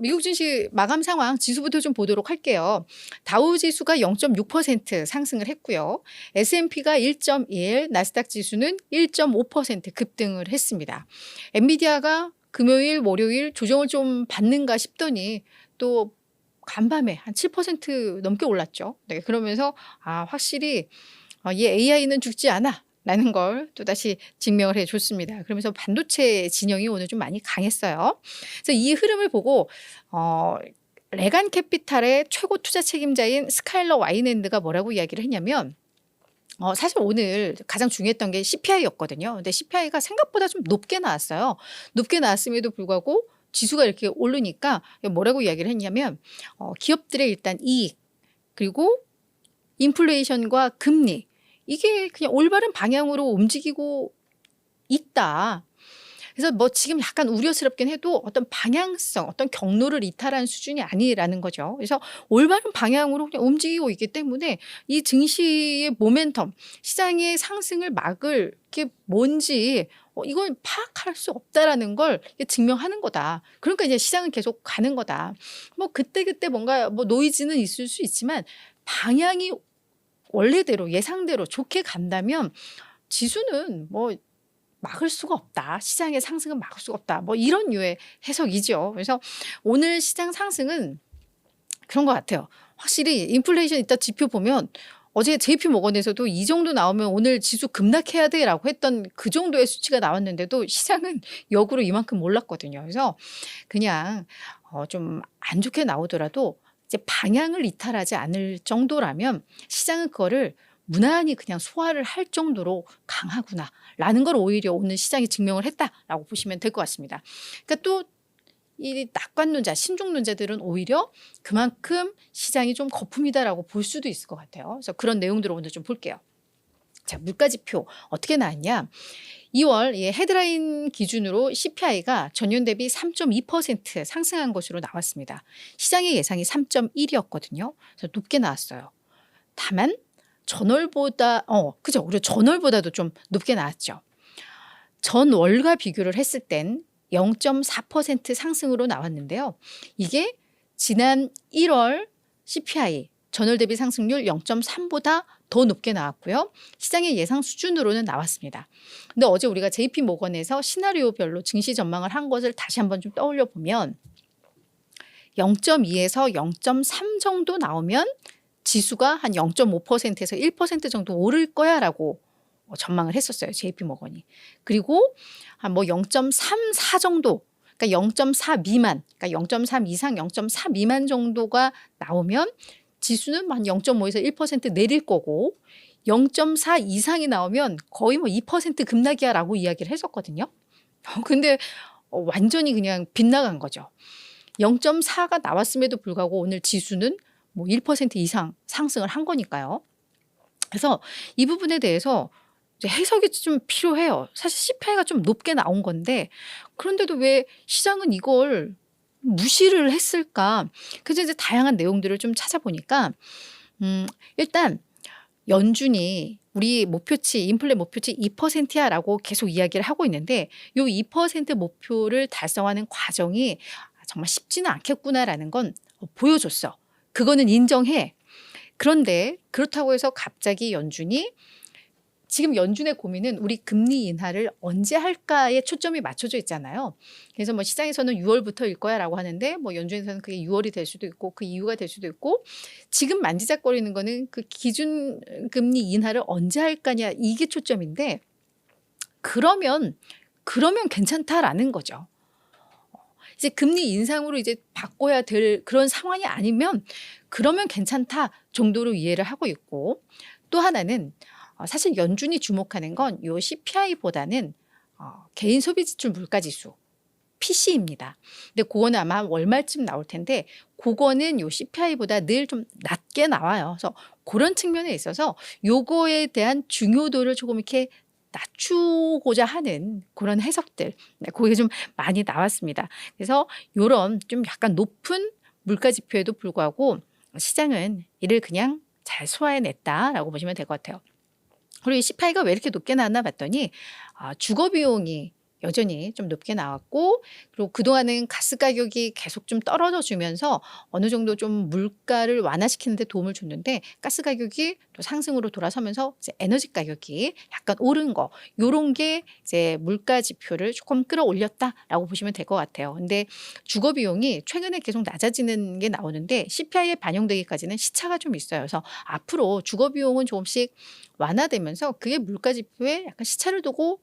미국 증시 마감 상황 지수부터 좀 보도록 할게요. 다우 지수가 0.6% 상승을 했고요. S&P가 1.1, 나스닥 지수는 1.5% 급등을 했습니다. 엔비디아가 금요일, 월요일 조정을 좀 받는가 싶더니 또 간밤에 한 7% 넘게 올랐죠. 네, 그러면서 확실히 이 AI는 죽지 않아. 라는 걸 또다시 증명을 해줬습니다. 그러면서 반도체 진영이 오늘 좀 많이 강했어요. 그래서 이 흐름을 보고 레간 캐피탈의 최고 투자 책임자인 스카일러 와인앤드가 뭐라고 이야기를 했냐면 사실 오늘 가장 중요했던 게 CPI였거든요. 근데 CPI가 생각보다 좀 높게 나왔어요. 높게 나왔음에도 불구하고 지수가 이렇게 오르니까 뭐라고 이야기를 했냐면 기업들의 일단 이익 그리고 인플레이션과 금리 이게 그냥 올바른 방향으로 움직이고 있다. 그래서 뭐 지금 약간 우려스럽긴 해도 어떤 방향성, 어떤 경로를 이탈한 수준이 아니라는 거죠. 그래서 올바른 방향으로 그냥 움직이고 있기 때문에 이 증시의 모멘텀, 시장의 상승을 막을 게 뭔지 이건 파악할 수 없다라는 걸 증명하는 거다. 그러니까 이제 시장은 계속 가는 거다. 뭐 그때그때 뭔가 뭐 노이즈는 있을 수 있지만 방향이 원래대로 예상대로 좋게 간다면 지수는 뭐 막을 수가 없다. 시장의 상승은 막을 수가 없다. 뭐 이런 류의 해석이죠. 그래서 오늘 시장 상승은 그런 것 같아요. 확실히 인플레이션 이따 지표 보면 어제 JP모건에서도 이 정도 나오면 오늘 지수 급락해야 돼라고 했던 그 정도의 수치가 나왔는데도 시장은 역으로 이만큼 올랐거든요. 그래서 그냥 좀 안 좋게 나오더라도 이제 방향을 이탈하지 않을 정도라면 시장은 그거를 무난히 그냥 소화를 할 정도로 강하구나라는 걸 오히려 오늘 시장이 증명을 했다라고 보시면 될 것 같습니다. 그러니까 또 이 낙관론자, 신중론자들은 오히려 그만큼 시장이 좀 거품이다라고 볼 수도 있을 것 같아요. 그래서 그런 내용들을 오늘 좀 볼게요. 자, 물가지표 어떻게 나왔냐? 2월 헤드라인 기준으로 CPI가 전년 대비 3.2% 상승한 것으로 나왔습니다. 시장의 예상이 3.1이었거든요. 그래서 높게 나왔어요. 다만 전월보다 그죠? 우리 전월보다도 좀 높게 나왔죠. 전월과 비교를 했을 땐 0.4% 상승으로 나왔는데요. 이게 지난 1월 CPI 전월 대비 상승률 0.3보다 더 높게 나왔고요. 시장의 예상 수준으로는 나왔습니다. 근데 어제 우리가 JP모건에서 시나리오별로 증시 전망을 한 것을 다시 한번 좀 떠올려 보면 0.2에서 0.3 정도 나오면 지수가 한 0.5%에서 1% 정도 오를 거야라고 전망을 했었어요. JP모건이. 그리고 한 뭐 0.34 정도, 그러니까 0.4 미만, 그러니까 0.3 이상 0.4 미만 정도가 나오면 지수는 한 0.5에서 1% 내릴 거고 0.4 이상이 나오면 거의 뭐 2% 급락이야라고 이야기를 했었거든요. 근데 완전히 그냥 빗나간 거죠. 0.4가 나왔음에도 불구하고 오늘 지수는 뭐 1% 이상 상승을 한 거니까요. 그래서 이 부분에 대해서 이제 해석이 좀 필요해요. 사실 CPI가 좀 높게 나온 건데 그런데도 왜 시장은 이걸 무시를 했을까? 그래서 이제 다양한 내용들을 좀 찾아보니까 일단 연준이 우리 목표치 인플레 목표치 2%야라고 계속 이야기를 하고 있는데 이 2% 목표를 달성하는 과정이 정말 쉽지는 않겠구나라는 건 보여줬어. 그거는 인정해. 그런데 그렇다고 해서 갑자기 연준이 지금 연준의 고민은 우리 금리 인하를 언제 할까에 초점이 맞춰져 있잖아요. 그래서 뭐 시장에서는 6월부터일 거야라고 하는데 뭐 연준에서는 그게 6월이 될 수도 있고 그 이유가 될 수도 있고 지금 만지작거리는 거는 그 기준 금리 인하를 언제 할 거냐 이게 초점인데 그러면 괜찮다라는 거죠. 이제 금리 인상으로 이제 바꿔야 될 그런 상황이 아니면 그러면 괜찮다 정도로 이해를 하고 있고 또 하나는 사실 연준이 주목하는 건 요 CPI보다는 개인 소비지출 물가지수 PC입니다. 근데 그거는 아마 월말쯤 나올 텐데 그거는 요 CPI보다 늘 좀 낮게 나와요. 그래서 그런 측면에 있어서 요거에 대한 중요도를 조금 이렇게 낮추고자 하는 그런 해석들 그게 좀 많이 나왔습니다. 그래서 요런 좀 약간 높은 물가 지표에도 불구하고 시장은 이를 그냥 잘 소화해냈다라고 보시면 될 것 같아요. 그리고 이 CPI가 왜 이렇게 높게 나왔나 봤더니 주거 비용이 여전히 좀 높게 나왔고, 그리고 그동안은 가스 가격이 계속 좀 떨어져 주면서 어느 정도 좀 물가를 완화시키는 데 도움을 줬는데, 가스 가격이 또 상승으로 돌아서면서 이제 에너지 가격이 약간 오른 거, 요런 게 이제 물가 지표를 조금 끌어올렸다라고 보시면 될 것 같아요. 근데 주거 비용이 최근에 계속 낮아지는 게 나오는데 CPI에 반영되기까지는 시차가 좀 있어요. 그래서 앞으로 주거 비용은 조금씩 완화되면서 그게 물가 지표에 약간 시차를 두고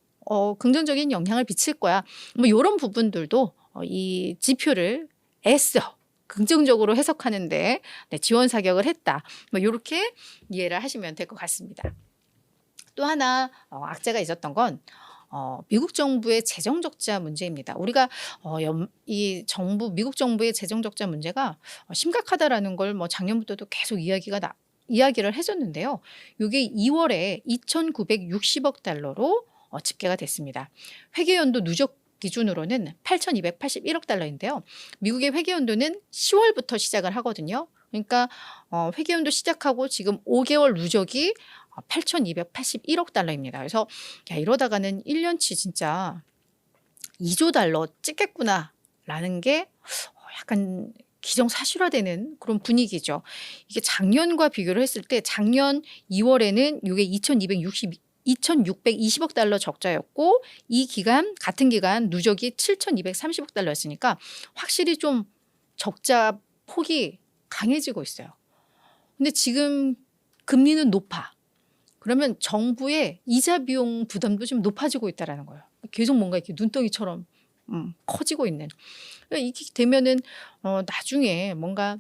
긍정적인 영향을 미칠 거야. 뭐 요런 부분들도 이 지표를 애써 긍정적으로 해석하는데 네, 지원 사격을 했다. 뭐 요렇게 이해를 하시면 될 것 같습니다. 또 하나 악재가 있었던 건 미국 정부의 재정 적자 문제입니다. 우리가 이 미국 정부의 재정 적자 문제가 심각하다라는 걸 뭐 작년부터도 계속 이야기를 해줬는데요. 이게 2월에 2,960억 달러로 집계가 됐습니다. 회계연도 누적 기준으로는 8,281억 달러인데요. 미국의 회계연도는 10월부터 시작을 하거든요. 그러니까 회계연도 시작하고 지금 5개월 누적이 8,281억 달러입니다. 그래서 야, 이러다가는 1년치 진짜 2조 달러 찍겠구나라는 게 약간 기정사실화되는 그런 분위기죠. 이게 작년과 비교를 했을 때 작년 2월에는 이게 2,620억 달러 적자였고, 이 같은 기간 누적이 7,230억 달러였으니까 확실히 좀 적자 폭이 강해지고 있어요. 근데 지금 금리는 높아. 그러면 정부의 이자 비용 부담도 좀 높아지고 있다는 거예요. 계속 뭔가 이렇게 눈덩이처럼 커지고 있는. 이게 되면은 나중에 뭔가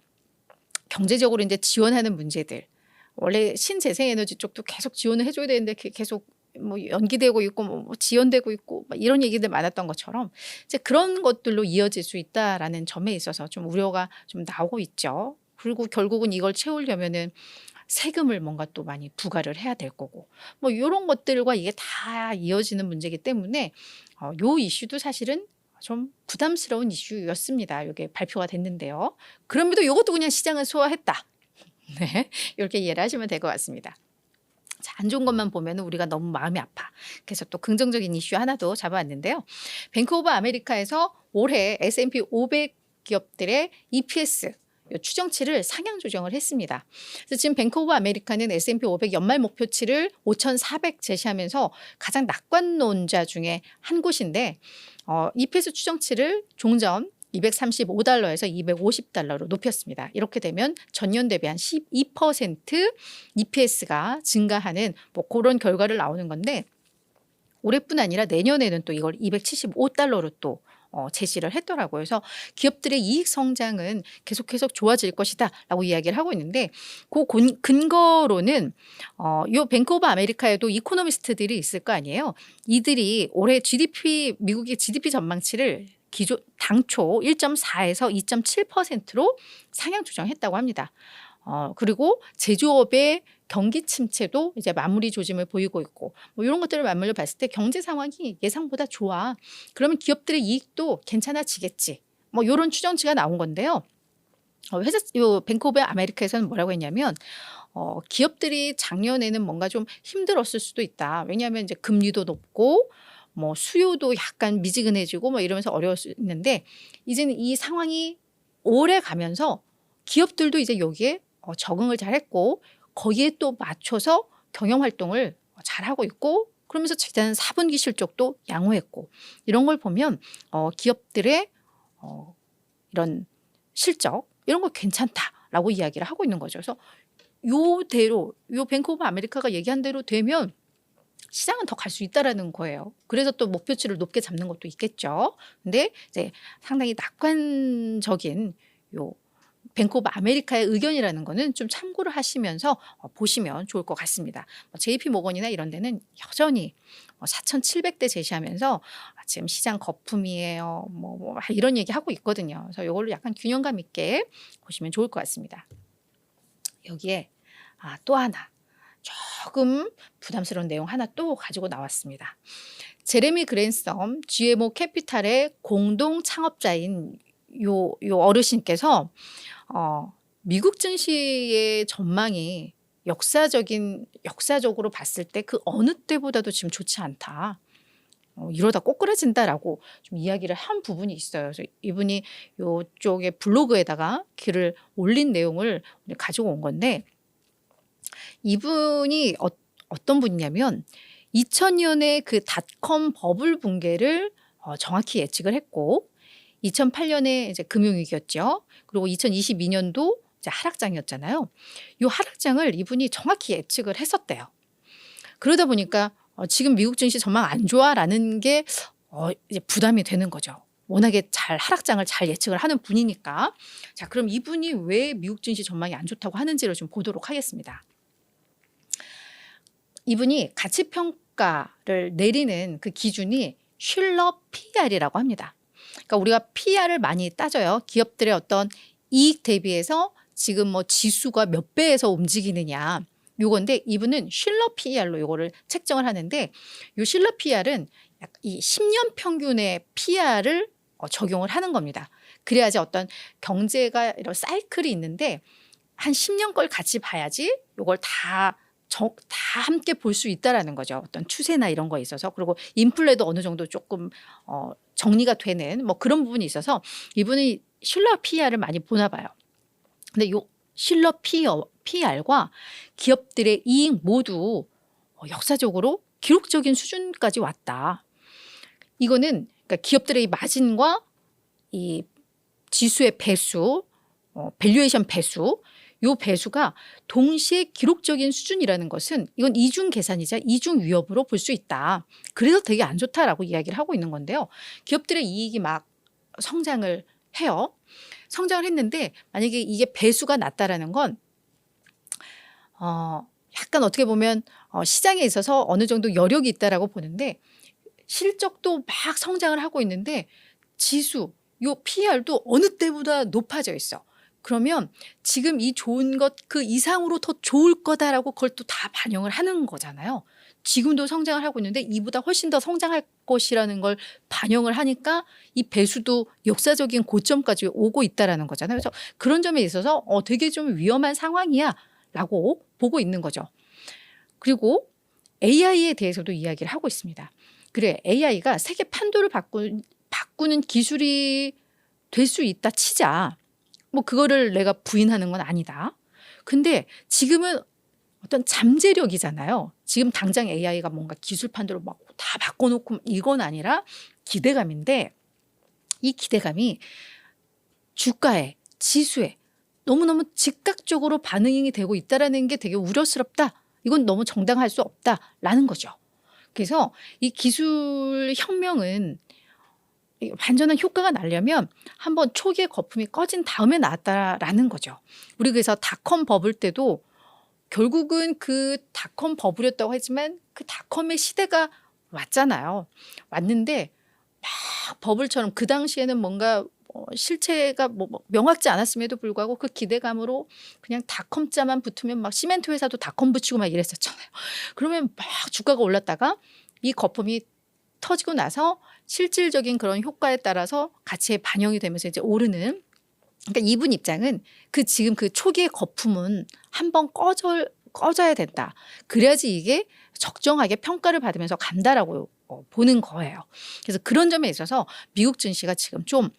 경제적으로 이제 지원하는 문제들, 원래 신재생에너지 쪽도 계속 지원을 해줘야 되는데 계속 뭐 연기되고 있고 뭐 지연되고 있고 이런 얘기들 많았던 것처럼 이제 그런 것들로 이어질 수 있다라는 점에 있어서 좀 우려가 좀 나오고 있죠. 그리고 결국은 이걸 채우려면은 세금을 뭔가 또 많이 부과를 해야 될 거고 뭐 이런 것들과 이게 다 이어지는 문제이기 때문에 요 이슈도 사실은 좀 부담스러운 이슈였습니다. 이게 발표가 됐는데요. 그럼에도 이것도 그냥 시장을 소화했다. 네, 이렇게 이해를 하시면 될 것 같습니다. 자, 안 좋은 것만 보면 우리가 너무 마음이 아파. 그래서 또 긍정적인 이슈 하나도 잡아왔는데요. 뱅크 오브 아메리카에서 올해 S&P 500 기업들의 EPS 추정치를 상향 조정을 했습니다. 그래서 지금 뱅크 오브 아메리카는 S&P 500 연말 목표치를 5,400 제시하면서 가장 낙관론자 중에 한 곳인데 EPS 추정치를 종전 235달러에서 250달러로 높였습니다. 이렇게 되면 전년 대비 한 12% EPS가 증가하는 뭐 그런 결과를 나오는 건데, 올해뿐 아니라 내년에는 또 이걸 275달러로 또 제시를 했더라고요. 그래서 기업들의 이익 성장은 계속해서 좋아질 것이다 라고 이야기를 하고 있는데, 그 근거로는 요 뱅크 오브 아메리카에도 이코노미스트들이 있을 거 아니에요. 이들이 올해 미국의 GDP 전망치를 당초 1.4에서 2.7%로 상향 조정했다고 합니다. 그리고 제조업의 경기 침체도 이제 마무리 조짐을 보이고 있고 뭐 이런 것들을 맞물려 봤을 때 경제 상황이 예상보다 좋아. 그러면 기업들의 이익도 괜찮아지겠지. 뭐 이런 추정치가 나온 건데요. 요 뱅크 오브 아메리카에서는 뭐라고 했냐면 기업들이 작년에는 뭔가 좀 힘들었을 수도 있다. 왜냐하면 이제 금리도 높고 뭐 수요도 약간 미지근해지고 뭐 이러면서 어려웠는데, 이제는 이 상황이 오래 가면서 기업들도 이제 여기에 적응을 잘했고 거기에 또 맞춰서 경영 활동을 잘하고 있고, 그러면서 지난 4분기 실적도 양호했고, 이런 걸 보면 기업들의 이런 실적 이런 거 괜찮다라고 이야기를 하고 있는 거죠. 그래서 요대로 요 뱅크 오브 아메리카가 얘기한 대로 되면 시장은 더 갈 수 있다라는 거예요. 그래서 또 목표치를 높게 잡는 것도 있겠죠. 근데 이제 상당히 낙관적인 요 뱅크 오브 아메리카의 의견이라는 거는 좀 참고를 하시면서 보시면 좋을 것 같습니다. JP 모건이나 이런 데는 여전히 4,700대 제시하면서 지금 시장 거품이에요. 뭐 이런 얘기 하고 있거든요. 그래서 이걸로 약간 균형감 있게 보시면 좋을 것 같습니다. 여기에 또 하나 조금 부담스러운 내용 하나 또 가지고 나왔습니다. 제레미 그랜섬 GMO 캐피탈의 공동 창업자인 요 어르신께서 미국 증시의 전망이 역사적으로 봤을 때 그 어느 때보다도 지금 좋지 않다. 이러다 꼬꾸라진다라고 좀 이야기를 한 부분이 있어요. 그래서 이분이 요쪽에 블로그에다가 글을 올린 내용을 가지고 온 건데, 이분이 어떤 분이냐면 2000년에 그 닷컴 버블 붕괴를 정확히 예측을 했고, 2008년에 이제 금융위기였죠. 그리고 2022년도 이제 하락장이었잖아요. 이 하락장을 이분이 정확히 예측을 했었대요. 그러다 보니까 지금 미국 증시 전망 안 좋아라는 게 이제 부담이 되는 거죠. 워낙에 잘 하락장을 잘 예측을 하는 분이니까. 자, 그럼 이분이 왜 미국 증시 전망이 안 좋다고 하는지를 좀 보도록 하겠습니다. 이분이 가치평가를 내리는 그 기준이 슐러 PR이라고 합니다. 그러니까 우리가 PR을 많이 따져요. 기업들의 어떤 이익 대비해서 지금 뭐 지수가 몇 배에서 움직이느냐, 요건데 이분은 슐러 PR로 요거를 책정을 하는데, 요 슐러 PR은 이 10년 평균의 PR을 적용을 하는 겁니다. 그래야지 어떤 경제가 이런 사이클이 있는데 한 10년 걸 같이 봐야지 요걸 다 함께 볼 수 있다라는 거죠. 어떤 추세나 이런 거에 있어서. 그리고 인플레도 어느 정도 조금 정리가 되는 뭐 그런 부분이 있어서 이분이 슐러 PR을 많이 보나 봐요. 근데 요 슐러 PR과 기업들의 이익 모두 역사적으로 기록적인 수준까지 왔다. 이거는 그러니까 기업들의 이 마진과 이 지수의 배수, 밸류에이션 배수, 요 배수가 동시에 기록적인 수준이라는 것은 이건 이중 계산이자 이중 위협으로 볼 수 있다. 그래서 되게 안 좋다라고 이야기를 하고 있는 건데요. 기업들의 이익이 막 성장을 해요. 성장을 했는데 만약에 이게 배수가 낮다라는 건 약간 어떻게 보면 시장에 있어서 어느 정도 여력이 있다라고 보는데, 실적도 막 성장을 하고 있는데 지수, 요 PR도 어느 때보다 높아져 있어. 그러면 지금 이 좋은 것 그 이상으로 더 좋을 거다라고 그걸 또 다 반영을 하는 거잖아요. 지금도 성장을 하고 있는데 이보다 훨씬 더 성장할 것이라는 걸 반영을 하니까 이 배수도 역사적인 고점까지 오고 있다라는 거잖아요. 그래서 그런 점에 있어서 되게 좀 위험한 상황이야라고 보고 있는 거죠. 그리고 AI에 대해서도 이야기를 하고 있습니다. 그래, AI가 세계 판도를 바꾸는 기술이 될 수 있다 치자. 뭐 그거를 내가 부인하는 건 아니다. 근데 지금은 어떤 잠재력이잖아요. 지금 당장 AI가 뭔가 기술 판도를 막 다 바꿔놓고 이건 아니라 기대감인데, 이 기대감이 주가에 지수에 너무너무 즉각적으로 반응이 되고 있다라는 게 되게 우려스럽다. 이건 너무 정당할 수 없다라는 거죠. 그래서 이 기술 혁명은 완전한 효과가 나려면 한번 초기에 거품이 꺼진 다음에 나왔다라는 거죠. 우리 그래서 닷컴 버블 때도 결국은 그 닷컴 버블이었다고 하지만 그 닷컴의 시대가 왔잖아요. 왔는데 막 버블처럼 그 당시에는 뭔가 실체가 뭐 명확지 않았음에도 불구하고 그 기대감으로 그냥 닷컴자만 붙으면 막 시멘트 회사도 닷컴 붙이고 막 이랬었잖아요. 그러면 막 주가가 올랐다가 이 거품이 터지고 나서 실질적인 그런 효과에 따라서 가치에 반영이 되면서 이제 오르는. 그러니까 이분 입장은 지금 그 초기의 거품은 한번 꺼져야 된다. 그래야지 이게 적정하게 평가를 받으면서 간다라고 보는 거예요. 그래서 그런 점에 있어서 미국 증시가 지금 좀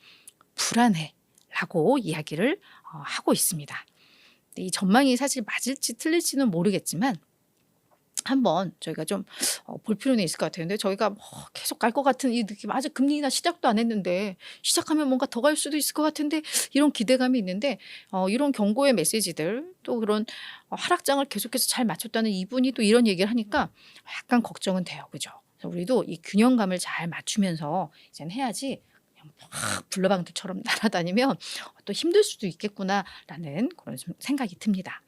불안해라고 이야기를 하고 있습니다. 이 전망이 사실 맞을지 틀릴지는 모르겠지만 한번 저희가 좀 볼 필요는 있을 것 같아요. 근데 저희가 계속 갈 것 같은 이 느낌, 아직 금리 인하 시작도 안 했는데 시작하면 뭔가 더 갈 수도 있을 것 같은데 이런 기대감이 있는데, 이런 경고의 메시지들 또 그런 하락장을 계속해서 잘 맞췄다는 이분이 또 이런 얘기를 하니까 약간 걱정은 돼요. 그죠? 그래서 우리도 이 균형감을 잘 맞추면서 이제는 해야지 그냥 막 불나방들처럼 날아다니면 또 힘들 수도 있겠구나라는 그런 좀 생각이 듭니다.